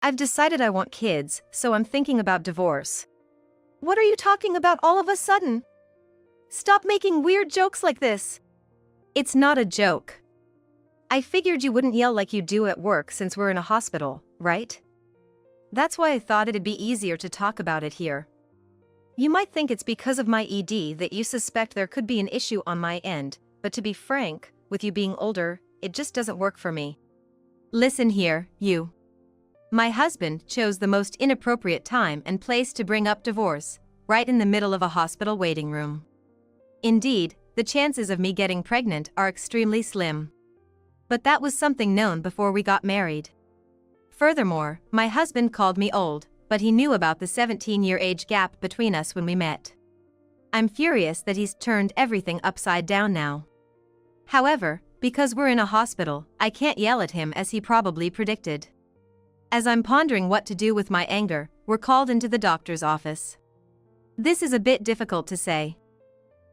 I've decided I want kids, so I'm thinking about divorce. What are you talking about all of a sudden? Stop making weird jokes like this. It's not a joke. I figured you wouldn't yell like you do at work since we're in a hospital, right? That's why I thought it'd be easier to talk about it here. You might think it's because of my ED that you suspect there could be an issue on my end, but to be frank, with you being older, it just doesn't work for me. Listen here, you. My husband chose the most inappropriate time and place to bring up divorce, right in the middle of a hospital waiting room. Indeed, the chances of me getting pregnant are extremely slim. But that was something known before we got married. Furthermore, my husband called me old, but he knew about the 17-year age gap between us when we met. I'm furious that he's turned everything upside down now. However, because we're in a hospital, I can't yell at him as he probably predicted. As I'm pondering what to do with my anger, we're called into the doctor's office. This is a bit difficult to say.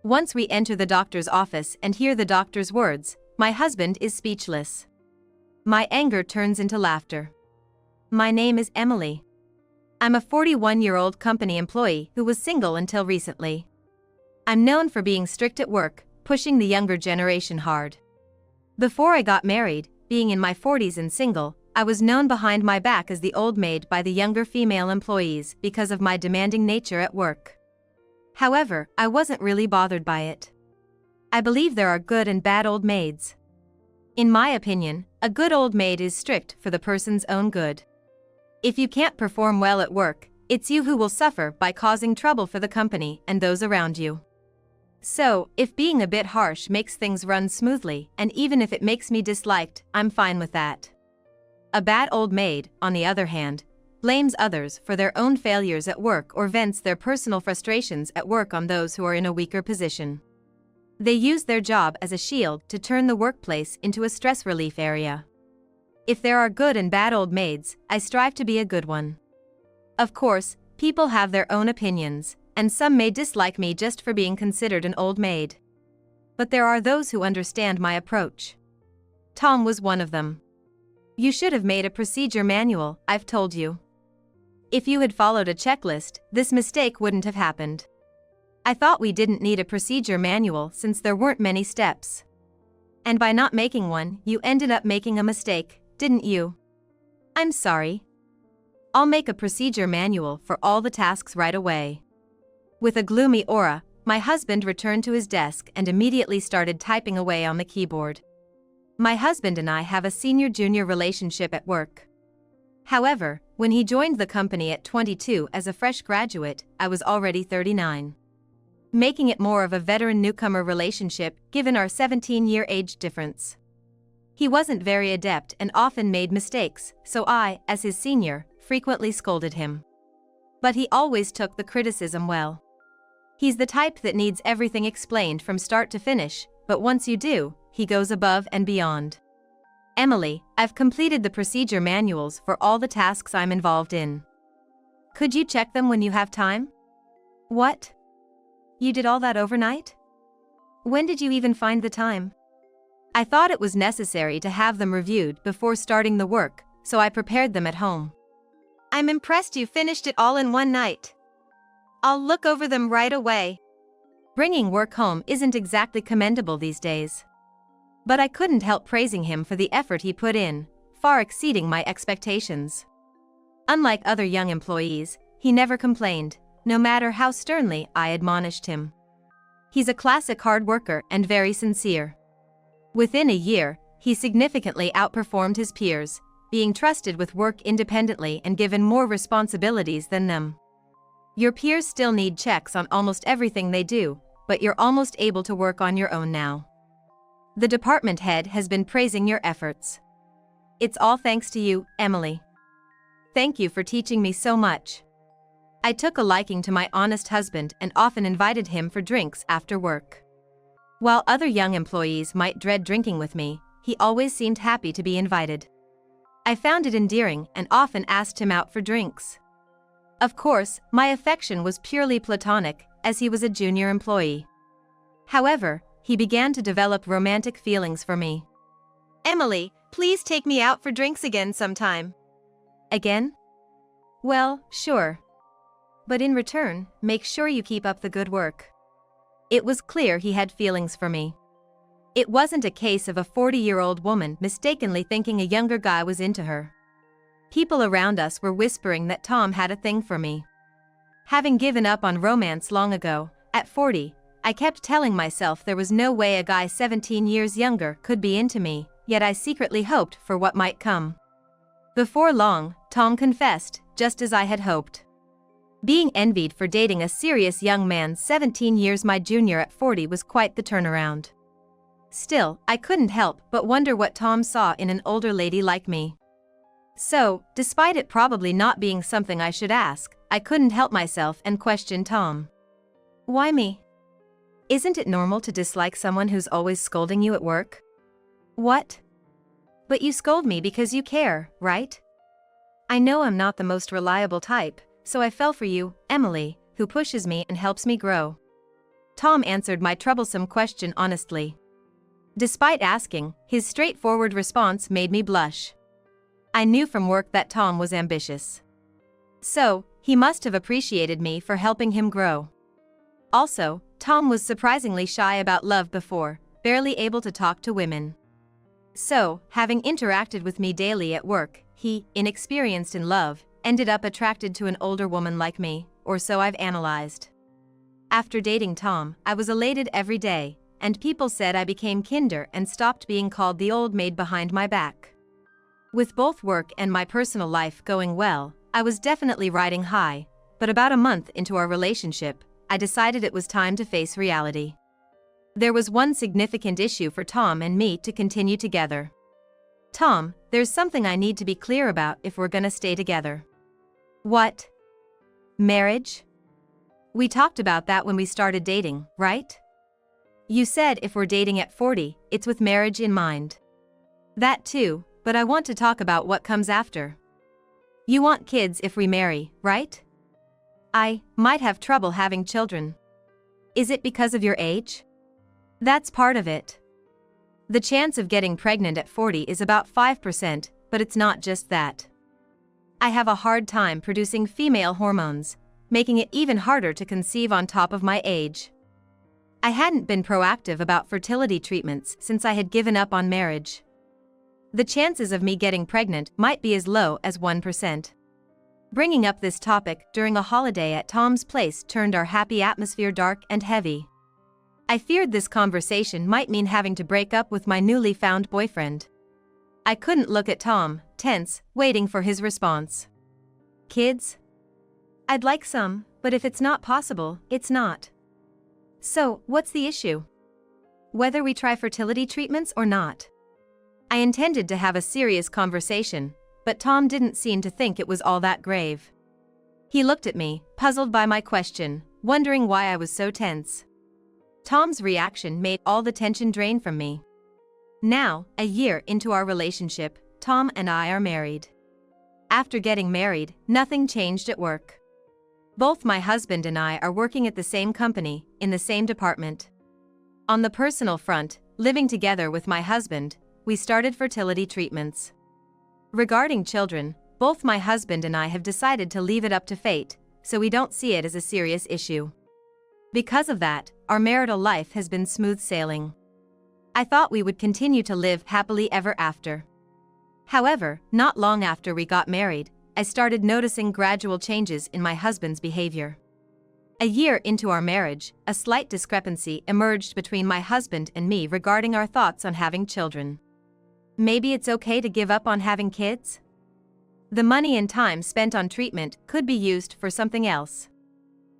Once we enter the doctor's office and hear the doctor's words, my husband is speechless. My anger turns into laughter. My name is Emily. I'm a 41-year-old company employee who was single until recently. I'm known for being strict at work, pushing the younger generation hard. Before I got married, being in my 40s and single, I was known behind my back as the old maid by the younger female employees because of my demanding nature at work. However, I wasn't really bothered by it. I believe there are good and bad old maids. In my opinion, a good old maid is strict for the person's own good. If you can't perform well at work, it's you who will suffer by causing trouble for the company and those around you. So, if being a bit harsh makes things run smoothly, and even if it makes me disliked, I'm fine with that. A bad old maid, on the other hand, blames others for their own failures at work or vents their personal frustrations at work on those who are in a weaker position. They use their job as a shield to turn the workplace into a stress relief area. If there are good and bad old maids, I strive to be a good one. Of course, people have their own opinions, and some may dislike me just for being considered an old maid. But there are those who understand my approach. Tom was one of them. You should have made a procedure manual, I've told you. If you had followed a checklist, this mistake wouldn't have happened. I thought we didn't need a procedure manual since there weren't many steps. And by not making one, you ended up making a mistake, didn't you? I'm sorry. I'll make a procedure manual for all the tasks right away. With a gloomy aura, my husband returned to his desk and immediately started typing away on the keyboard. My husband and I have a senior-junior relationship at work. However, when he joined the company at 22 as a fresh graduate, I was already 39. Making it more of a veteran-newcomer relationship given our 17-year age difference. He wasn't very adept and often made mistakes, so I, as his senior, frequently scolded him. But he always took the criticism well. He's the type that needs everything explained from start to finish, but once you do, he goes above and beyond. Emily, I've completed the procedure manuals for all the tasks I'm involved in. Could you check them when you have time? What? You did all that overnight? When did you even find the time? I thought it was necessary to have them reviewed before starting the work, so I prepared them at home. I'm impressed you finished it all in one night. I'll look over them right away. Bringing work home isn't exactly commendable these days. But I couldn't help praising him for the effort he put in, far exceeding my expectations. Unlike other young employees, he never complained, no matter how sternly I admonished him. He's a classic hard worker and very sincere. Within a year, he significantly outperformed his peers, being trusted with work independently and given more responsibilities than them. Your peers still need checks on almost everything they do, but you're almost able to work on your own now. The department head has been praising your efforts. It's all thanks to you, Emily. Thank you for teaching me so much. I took a liking to my honest husband and often invited him for drinks after work. While other young employees might dread drinking with me, he always seemed happy to be invited. I found it endearing and often asked him out for drinks. Of course, my affection was purely platonic, as he was a junior employee. However, he began to develop romantic feelings for me. Emily, please take me out for drinks again sometime. Again? Well, sure. But in return, make sure you keep up the good work. It was clear he had feelings for me. It wasn't a case of a 40-year-old woman mistakenly thinking a younger guy was into her. People around us were whispering that Tom had a thing for me. Having given up on romance long ago, at 40, I kept telling myself there was no way a guy 17 years younger could be into me, yet I secretly hoped for what might come. Before long, Tom confessed, just as I had hoped. Being envied for dating a serious young man 17 years my junior at 40 was quite the turnaround. Still, I couldn't help but wonder what Tom saw in an older lady like me. So, despite it probably not being something I should ask, I couldn't help myself and questioned Tom. Why me? Isn't it normal to dislike someone who's always scolding you at work? What? But you scold me because you care, right? I know I'm not the most reliable type, so I fell for you, Emily, who pushes me and helps me grow. Tom answered my troublesome question honestly. Despite asking, his straightforward response made me blush. I knew from work that Tom was ambitious. So, he must have appreciated me for helping him grow. Also, Tom was surprisingly shy about love before, barely able to talk to women. So, having interacted with me daily at work, he, inexperienced in love, ended up attracted to an older woman like me, or so I've analyzed. After dating Tom, I was elated every day, and people said I became kinder and stopped being called the old maid behind my back. With both work and my personal life going well, I was definitely riding high, but about a month into our relationship, I decided it was time to face reality. There was one significant issue for Tom and me to continue together. Tom, there's something I need to be clear about if we're gonna stay together. What? Marriage? We talked about that when we started dating, right? You said if we're dating at 40, it's with marriage in mind. That too, but I want to talk about what comes after. You want kids if we marry, right? I might have trouble having children. Is it because of your age? That's part of it. The chance of getting pregnant at 40 is about 5%, but it's not just that. I have a hard time producing female hormones, making it even harder to conceive on top of my age. I hadn't been proactive about fertility treatments since I had given up on marriage. The chances of me getting pregnant might be as low as 1%. Bringing up this topic during a holiday at Tom's place turned our happy atmosphere dark and heavy. I feared this conversation might mean having to break up with my newly found boyfriend. I couldn't look at Tom, tense, waiting for his response. Kids? I'd like some, but if it's not possible, it's not. So, what's the issue? Whether we try fertility treatments or not. I intended to have a serious conversation, but Tom didn't seem to think it was all that grave. He looked at me, puzzled by my question, wondering why I was so tense. Tom's reaction made all the tension drain from me. Now, a year into our relationship, Tom and I are married. After getting married, nothing changed at work. Both my husband and I are working at the same company, in the same department. On the personal front, living together with my husband, we started fertility treatments. Regarding children, both my husband and I have decided to leave it up to fate, so we don't see it as a serious issue. Because of that, our marital life has been smooth sailing. I thought we would continue to live happily ever after. However, not long after we got married, I started noticing gradual changes in my husband's behavior. A year into our marriage, a slight discrepancy emerged between my husband and me regarding our thoughts on having children. Maybe it's okay to give up on having kids? The money and time spent on treatment could be used for something else.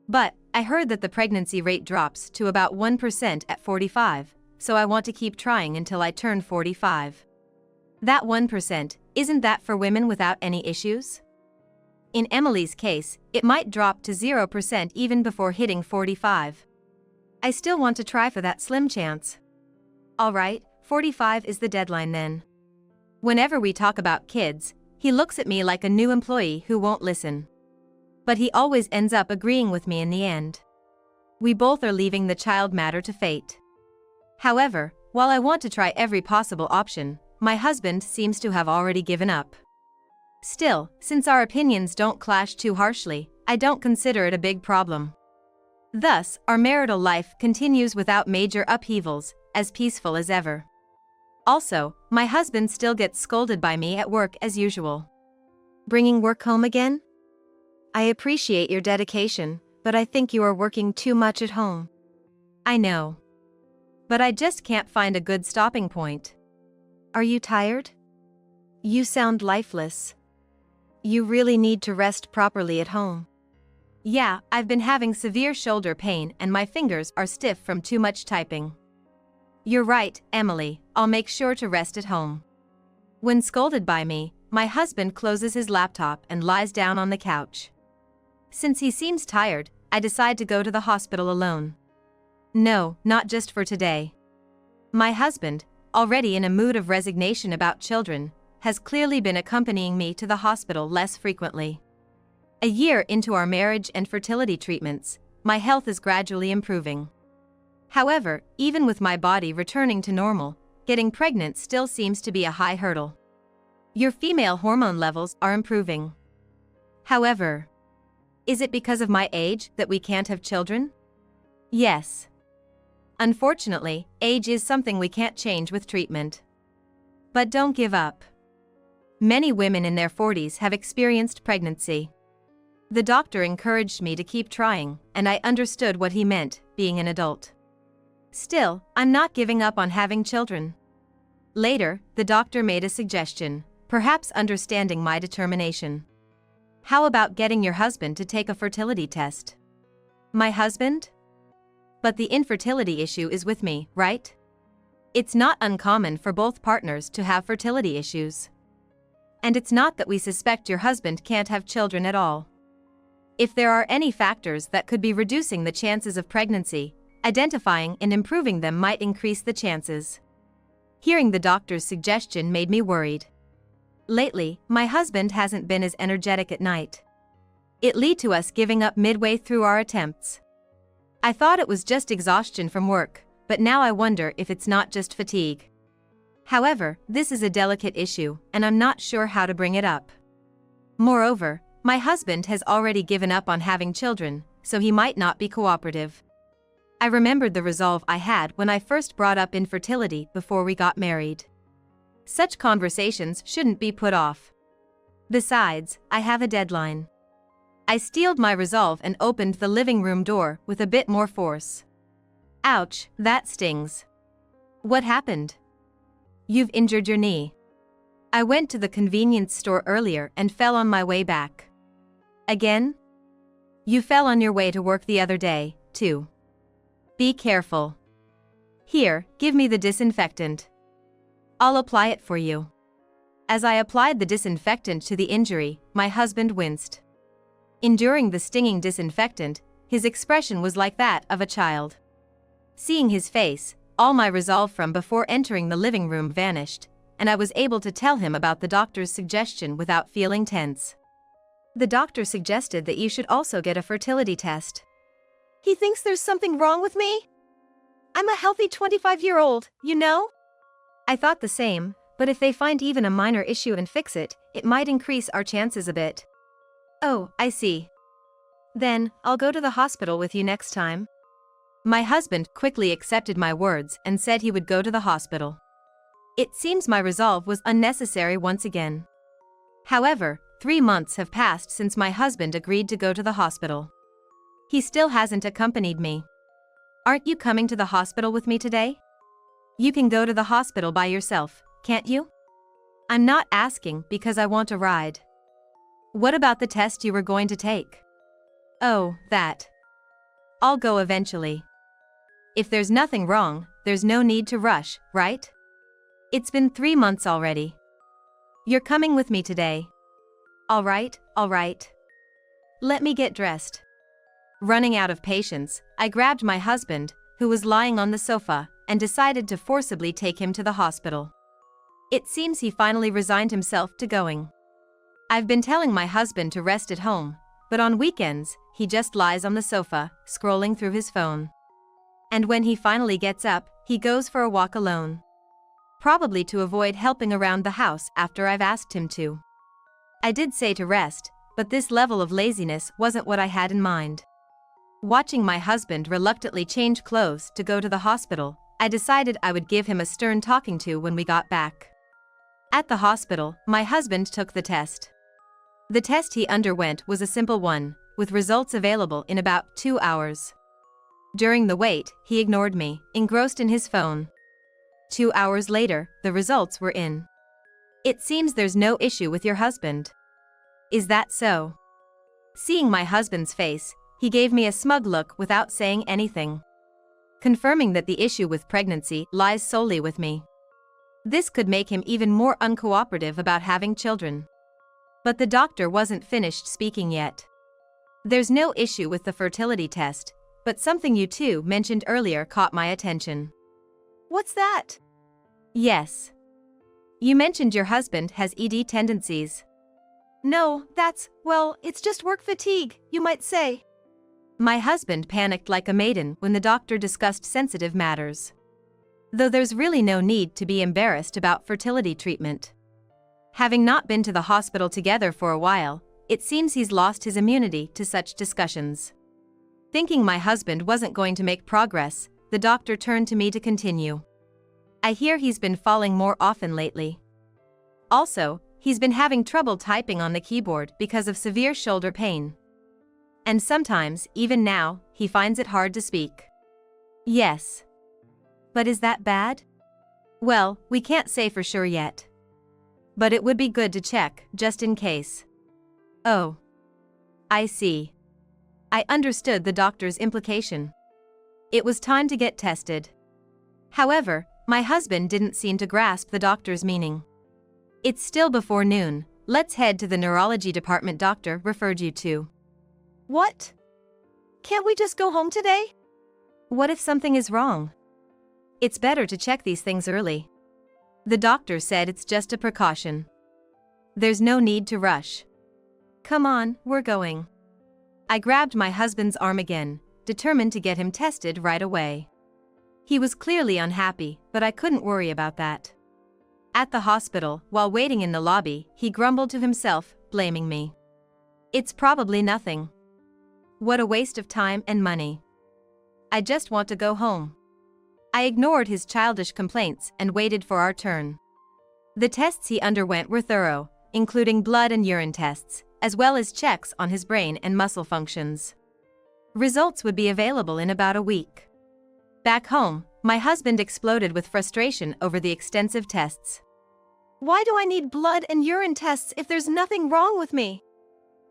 But I heard that the pregnancy rate drops to about 1% at 45, so I want to keep trying until I turn 45. That 1%, isn't that for women without any issues? In Emily's case, it might drop to 0% even before hitting 45. I still want to try for that slim chance. Alright, 45 is the deadline then. Whenever we talk about kids, he looks at me like a new employee who won't listen. But he always ends up agreeing with me in the end. We both are leaving the child matter to fate. However, while I want to try every possible option, my husband seems to have already given up. Still, since our opinions don't clash too harshly, I don't consider it a big problem. Thus, our marital life continues without major upheavals, as peaceful as ever. Also, my husband still gets scolded by me at work as usual. Bringing work home again? I appreciate your dedication, but I think you are working too much at home. I know. But I just can't find a good stopping point. Are you tired? You sound lifeless. You really need to rest properly at home. Yeah, I've been having severe shoulder pain and my fingers are stiff from too much typing. You're right, Emily, I'll make sure to rest at home. When scolded by me, my husband closes his laptop and lies down on the couch. Since he seems tired, I decide to go to the hospital alone. No, not just for today. My husband, already in a mood of resignation about children, has clearly been accompanying me to the hospital less frequently. A year into our marriage and fertility treatments, my health is gradually improving. However, even with my body returning to normal, getting pregnant still seems to be a high hurdle. Your female hormone levels are improving. However, is it because of my age that we can't have children? Yes. Unfortunately, age is something we can't change with treatment. But don't give up. Many women in their 40s have experienced pregnancy. The doctor encouraged me to keep trying, and I understood what he meant, being an adult. Still, I'm not giving up on having children. Later, the doctor made a suggestion, perhaps understanding my determination. How about getting your husband to take a fertility test? My husband? But the infertility issue is with me, right? It's not uncommon for both partners to have fertility issues. And it's not that we suspect your husband can't have children at all. If there are any factors that could be reducing the chances of pregnancy, identifying and improving them might increase the chances. Hearing the doctor's suggestion made me worried. Lately, my husband hasn't been as energetic at night. It led to us giving up midway through our attempts. I thought it was just exhaustion from work, but now I wonder if it's not just fatigue. However, this is a delicate issue, and I'm not sure how to bring it up. Moreover, my husband has already given up on having children, so he might not be cooperative. I remembered the resolve I had when I first brought up infertility before we got married. Such conversations shouldn't be put off. Besides, I have a deadline. I steeled my resolve and opened the living room door with a bit more force. Ouch, that stings. What happened? You've injured your knee. I went to the convenience store earlier and fell on my way back. Again? You fell on your way to work the other day, too. Be careful. Here, give me the disinfectant. I'll apply it for you. As I applied the disinfectant to the injury, my husband winced. Enduring the stinging disinfectant, his expression was like that of a child. Seeing his face, all my resolve from before entering the living room vanished, and I was able to tell him about the doctor's suggestion without feeling tense. The doctor suggested that you should also get a fertility test. He thinks there's something wrong with me? I'm a healthy 25-year-old, you know? I thought the same, but if they find even a minor issue and fix it, it might increase our chances a bit. Oh, I see. Then, I'll go to the hospital with you next time. My husband quickly accepted my words and said he would go to the hospital. It seems my resolve was unnecessary once again. However, 3 months have passed since my husband agreed to go to the hospital. He still hasn't accompanied me. Aren't you coming to the hospital with me today? You can go to the hospital by yourself, can't you? I'm not asking because I want a ride. What about the test you were going to take? Oh, that. I'll go eventually. If there's nothing wrong, there's no need to rush, right? It's been 3 months already. You're coming with me today. All right, all right. Let me get dressed. Running out of patience, I grabbed my husband, who was lying on the sofa, and decided to forcibly take him to the hospital. It seems he finally resigned himself to going. I've been telling my husband to rest at home, but on weekends, he just lies on the sofa, scrolling through his phone. And when he finally gets up, he goes for a walk alone. Probably to avoid helping around the house after I've asked him to. I did say to rest, but this level of laziness wasn't what I had in mind. Watching my husband reluctantly change clothes to go to the hospital, I decided I would give him a stern talking to when we got back. At the hospital, my husband took the test. The test he underwent was a simple one, with results available in about 2 hours. During the wait, he ignored me, engrossed in his phone. 2 hours later, the results were in. It seems there's no issue with your husband. Is that so? Seeing my husband's face, he gave me a smug look without saying anything, confirming that the issue with pregnancy lies solely with me. This could make him even more uncooperative about having children. But the doctor wasn't finished speaking yet. There's no issue with the fertility test, but something you two mentioned earlier caught my attention. What's that? Yes. You mentioned your husband has ED tendencies. No, well, it's just work fatigue, you might say. My husband panicked like a maiden when the doctor discussed sensitive matters. Though there's really no need to be embarrassed about fertility treatment. Having not been to the hospital together for a while, it seems he's lost his immunity to such discussions. Thinking my husband wasn't going to make progress, the doctor turned to me to continue. I hear he's been falling more often lately. Also, he's been having trouble typing on the keyboard because of severe shoulder pain. And sometimes, even now, he finds it hard to speak. Yes. But is that bad? Well, we can't say for sure yet. But it would be good to check, just in case. Oh. I see. I understood the doctor's implication. It was time to get tested. However, my husband didn't seem to grasp the doctor's meaning. It's still before noon, let's head to the neurology department doctor referred you to. What? Can't we just go home today? What if something is wrong? It's better to check these things early. The doctor said it's just a precaution. There's no need to rush. Come on, we're going. I grabbed my husband's arm again, determined to get him tested right away. He was clearly unhappy, but I couldn't worry about that. At the hospital, while waiting in the lobby, he grumbled to himself, blaming me. It's probably nothing. What a waste of time and money. I just want to go home. I ignored his childish complaints and waited for our turn. The tests he underwent were thorough, including blood and urine tests, as well as checks on his brain and muscle functions. Results would be available in about a week. Back home, my husband exploded with frustration over the extensive tests. Why do I need blood and urine tests if there's nothing wrong with me?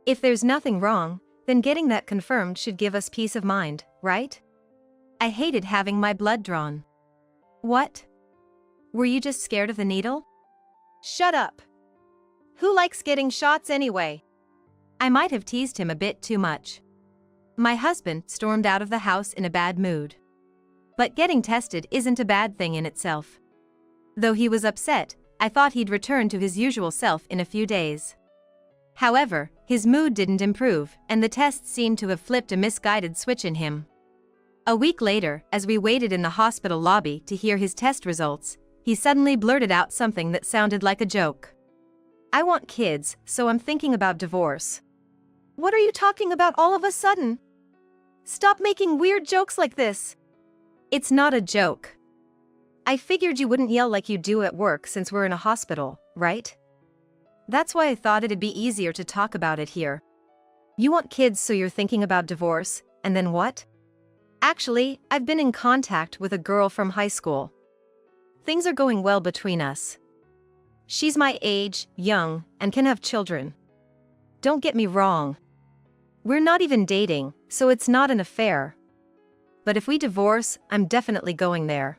If there's nothing wrong, then getting that confirmed should give us peace of mind, right? I hated having my blood drawn. What? Were you just scared of the needle? Shut up. Who likes getting shots anyway? I might have teased him a bit too much. My husband stormed out of the house in a bad mood. But getting tested isn't a bad thing in itself. Though he was upset, I thought he'd return to his usual self in a few days. However, his mood didn't improve, and the tests seemed to have flipped a misguided switch in him. A week later, as we waited in the hospital lobby to hear his test results, he suddenly blurted out something that sounded like a joke. I want kids, so I'm thinking about divorce. What are you talking about all of a sudden? Stop making weird jokes like this. It's not a joke. I figured you wouldn't yell like you do at work since we're in a hospital, right? That's why I thought it'd be easier to talk about it here. You want kids so you're thinking about divorce, and then what? Actually, I've been in contact with a girl from high school. Things are going well between us. She's my age, young, and can have children. Don't get me wrong. We're not even dating, so it's not an affair. But if we divorce, I'm definitely going there.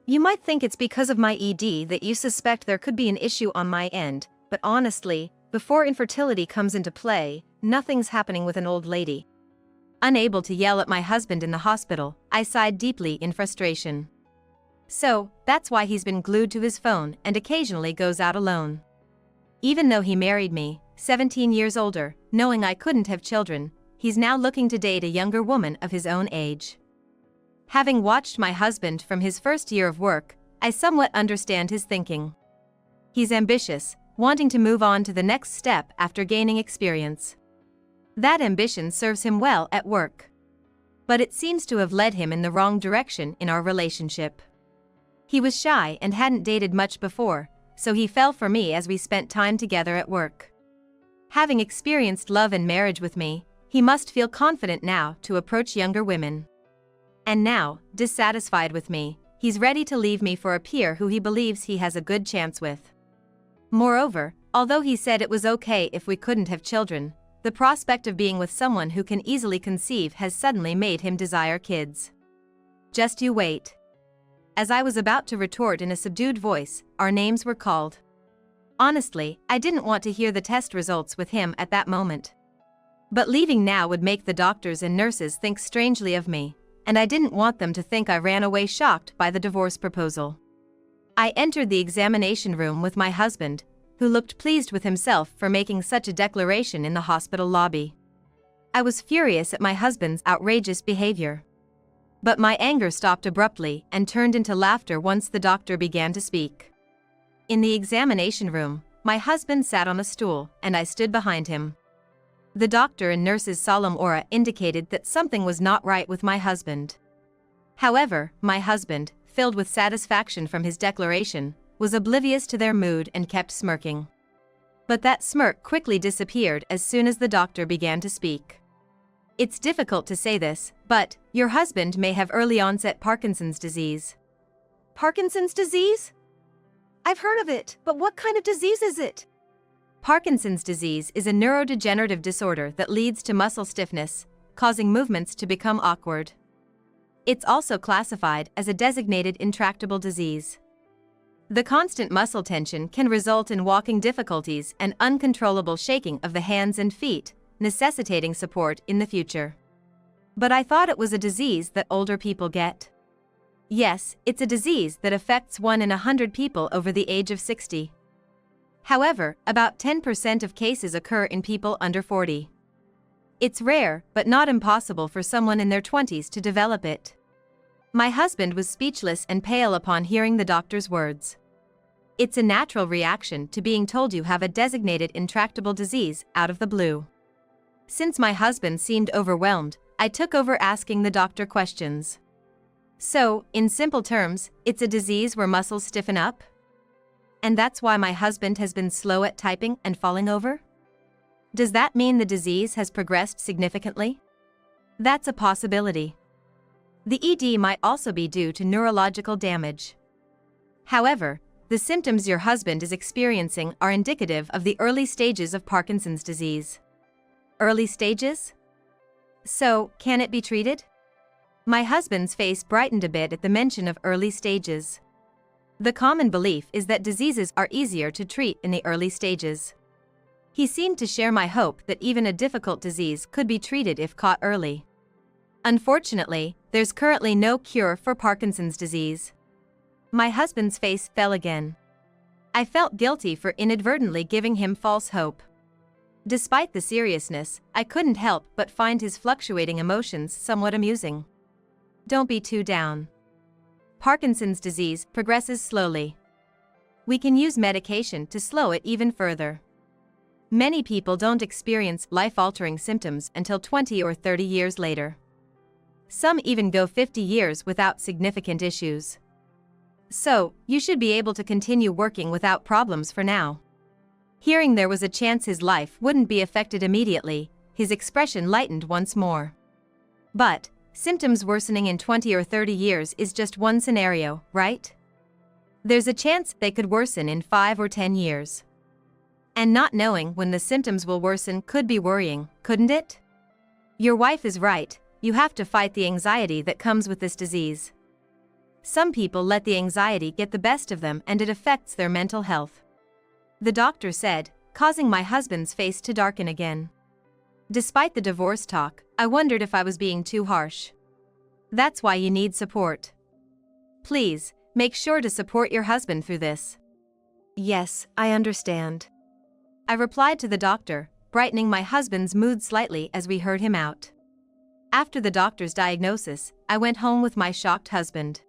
You might think it's because of my ED that you suspect there could be an issue on my end, but honestly, before infertility comes into play, nothing's happening with an old lady. Unable to yell at my husband in the hospital, I sighed deeply in frustration. So, that's why he's been glued to his phone and occasionally goes out alone. Even though he married me, 17 years older, knowing I couldn't have children, he's now looking to date a younger woman of his own age. Having watched my husband from his first year of work, I somewhat understand his thinking. He's ambitious, wanting to move on to the next step after gaining experience. That ambition serves him well at work. But it seems to have led him in the wrong direction in our relationship. He was shy and hadn't dated much before, so he fell for me as we spent time together at work. Having experienced love and marriage with me, he must feel confident now to approach younger women. And now, dissatisfied with me, he's ready to leave me for a peer who he believes he has a good chance with. Moreover, although he said it was okay if we couldn't have children, the prospect of being with someone who can easily conceive has suddenly made him desire kids. Just you wait. As I was about to retort in a subdued voice, our names were called. Honestly, I didn't want to hear the test results with him at that moment. But leaving now would make the doctors and nurses think strangely of me, and I didn't want them to think I ran away shocked by the divorce proposal. I entered the examination room with my husband, who looked pleased with himself for making such a declaration in the hospital lobby. I was furious at my husband's outrageous behavior. But my anger stopped abruptly and turned into laughter once the doctor began to speak. In the examination room, my husband sat on a stool, and I stood behind him. The doctor and nurse's solemn aura indicated that something was not right with my husband. However, my husband, filled with satisfaction from his declaration, was oblivious to their mood and kept smirking. But that smirk quickly disappeared as soon as the doctor began to speak. It's difficult to say this, but your husband may have early-onset Parkinson's disease. Parkinson's disease? I've heard of it, but what kind of disease is it? Parkinson's disease is a neurodegenerative disorder that leads to muscle stiffness, causing movements to become awkward. It's also classified as a designated intractable disease. The constant muscle tension can result in walking difficulties and uncontrollable shaking of the hands and feet, necessitating support in the future. But I thought it was a disease that older people get. Yes, it's a disease that affects 1 in 100 people over the age of 60. However, about 10% of cases occur in people under 40. It's rare, but not impossible for someone in their 20s to develop it. My husband was speechless and pale upon hearing the doctor's words. It's a natural reaction to being told you have a designated intractable disease out of the blue. Since my husband seemed overwhelmed, I took over asking the doctor questions. So, in simple terms, it's a disease where muscles stiffen up? And that's why my husband has been slow at typing and falling over? Does that mean the disease has progressed significantly? That's a possibility. The ED might also be due to neurological damage. However, the symptoms your husband is experiencing are indicative of the early stages of Parkinson's disease. Early stages? So, can it be treated? My husband's face brightened a bit at the mention of early stages. The common belief is that diseases are easier to treat in the early stages. He seemed to share my hope that even a difficult disease could be treated if caught early. Unfortunately, there's currently no cure for Parkinson's disease. My husband's face fell again. I felt guilty for inadvertently giving him false hope. Despite the seriousness, I couldn't help but find his fluctuating emotions somewhat amusing. Don't be too down. Parkinson's disease progresses slowly. We can use medication to slow it even further. Many people don't experience life-altering symptoms until 20 or 30 years later. Some even go 50 years without significant issues. So, you should be able to continue working without problems for now. Hearing there was a chance his life wouldn't be affected immediately, his expression lightened once more. But, symptoms worsening in 20 or 30 years is just one scenario, right? There's a chance they could worsen in 5 or 10 years. And not knowing when the symptoms will worsen could be worrying, couldn't it? Your wife is right, you have to fight the anxiety that comes with this disease. Some people let the anxiety get the best of them and it affects their mental health. The doctor said, causing my husband's face to darken again. Despite the divorce talk, I wondered if I was being too harsh. That's why you need support. Please, make sure to support your husband through this. Yes, I understand. I replied to the doctor, brightening my husband's mood slightly as we heard him out. After the doctor's diagnosis, I went home with my shocked husband.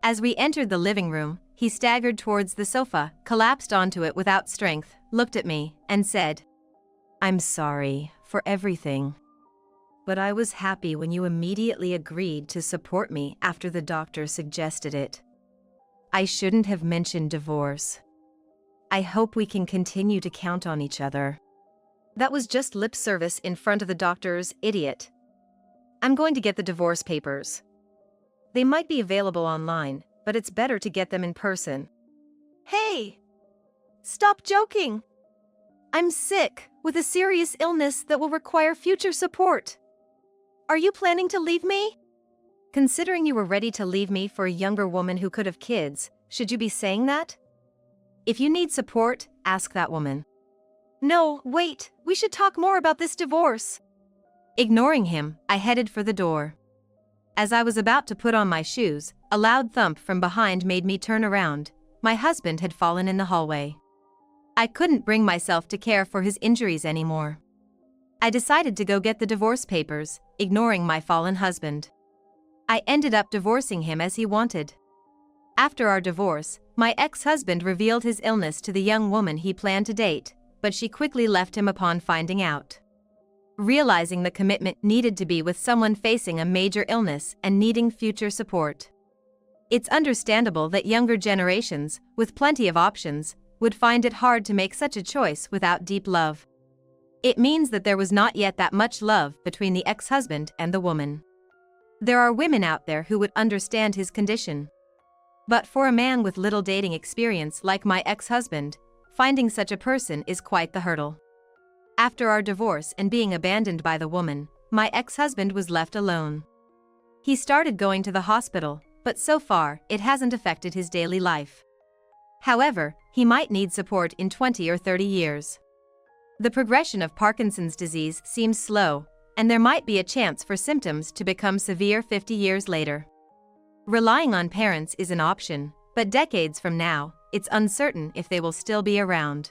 As we entered the living room, he staggered towards the sofa, collapsed onto it without strength, looked at me, and said, "I'm sorry for everything. But I was happy when you immediately agreed to support me after the doctor suggested it. I shouldn't have mentioned divorce. I hope we can continue to count on each other." That was just lip service in front of the doctors, idiot. I'm going to get the divorce papers. They might be available online, but it's better to get them in person. Hey! Stop joking! I'm sick, with a serious illness that will require future support. Are you planning to leave me? Considering you were ready to leave me for a younger woman who could have kids, should you be saying that? If you need support, ask that woman. No, wait, we should talk more about this divorce. Ignoring him, I headed for the door. As I was about to put on my shoes, a loud thump from behind made me turn around. My husband had fallen in the hallway. I couldn't bring myself to care for his injuries anymore. I decided to go get the divorce papers, ignoring my fallen husband. I ended up divorcing him as he wanted. After our divorce, my ex-husband revealed his illness to the young woman he planned to date, but she quickly left him upon finding out. Realizing the commitment needed to be with someone facing a major illness and needing future support. It's understandable that younger generations, with plenty of options, would find it hard to make such a choice without deep love. It means that there was not yet that much love between the ex-husband and the woman. There are women out there who would understand his condition. But for a man with little dating experience like my ex-husband, finding such a person is quite the hurdle. After our divorce and being abandoned by the woman, my ex-husband was left alone. He started going to the hospital, but so far, it hasn't affected his daily life. However, he might need support in 20 or 30 years. The progression of Parkinson's disease seems slow, and there might be a chance for symptoms to become severe 50 years later. Relying on parents is an option, but decades from now, it's uncertain if they will still be around.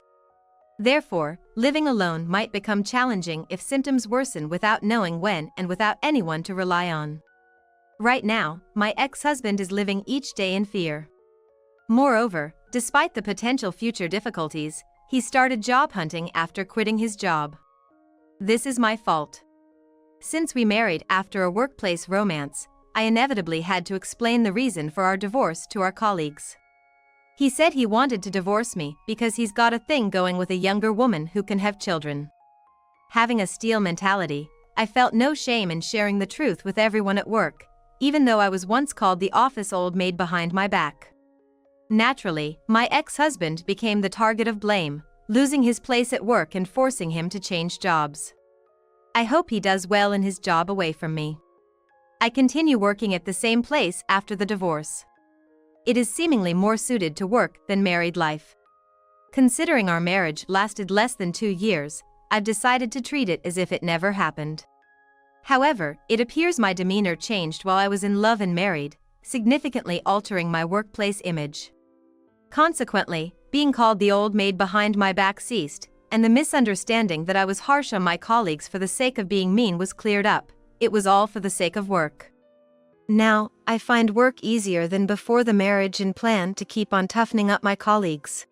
Therefore, living alone might become challenging if symptoms worsen without knowing when and without anyone to rely on. Right now, my ex-husband is living each day in fear. Moreover, despite the potential future difficulties, he started job hunting after quitting his job. This is my fault. Since we married after a workplace romance, I inevitably had to explain the reason for our divorce to our colleagues. He said he wanted to divorce me because he's got a thing going with a younger woman who can have children. Having a steel mentality, I felt no shame in sharing the truth with everyone at work, even though I was once called the office old maid behind my back. Naturally, my ex-husband became the target of blame, losing his place at work and forcing him to change jobs. I hope he does well in his job away from me. I continue working at the same place after the divorce. It is seemingly more suited to work than married life. Considering our marriage lasted less than 2 years, I've decided to treat it as if it never happened. However, it appears my demeanor changed while I was in love and married, significantly altering my workplace image. Consequently, being called the old maid behind my back ceased, and the misunderstanding that I was harsh on my colleagues for the sake of being mean was cleared up. It was all for the sake of work. Now, I find work easier than before the marriage and plan to keep on toughening up my colleagues.